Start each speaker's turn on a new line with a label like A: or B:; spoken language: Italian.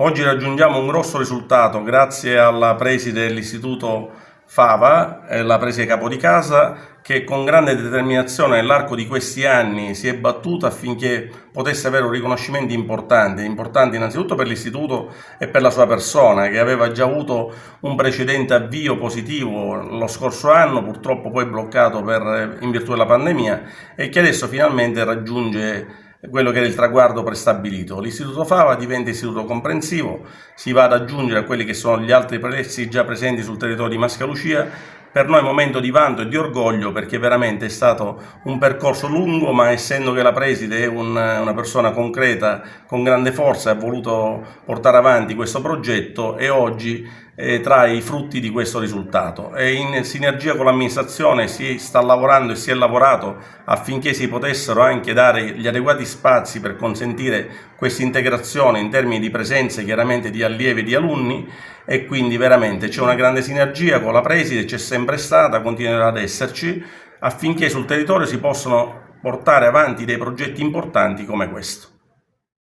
A: Oggi raggiungiamo un grosso risultato grazie alla preside dell'istituto Fava, la preside Capodicasa, che con grande determinazione nell'arco di questi anni si è battuta affinché potesse avere un riconoscimento importante innanzitutto per l'istituto e per la sua persona, che aveva già avuto un precedente avvio positivo lo scorso anno, purtroppo poi bloccato in virtù della pandemia, e che adesso finalmente raggiunge quello che era il traguardo prestabilito. L'istituto Fava diventa istituto comprensivo, si va ad aggiungere a quelli che sono gli altri plessi già presenti sul territorio di Mascalucia. Per noi è un momento di vanto e di orgoglio, perché veramente è stato un percorso lungo, ma essendo che la preside è una persona concreta, con grande forza, ha voluto portare avanti questo progetto e oggi trae i frutti di questo risultato. E in sinergia con l'amministrazione si sta lavorando e si è lavorato affinché si potessero anche dare gli adeguati spazi per consentire questa integrazione in termini di presenze chiaramente di allievi e di alunni, e quindi veramente c'è una grande sinergia con la preside, c'è sempre stata, continuerà ad esserci, affinché sul territorio si possano portare avanti dei progetti importanti come questo.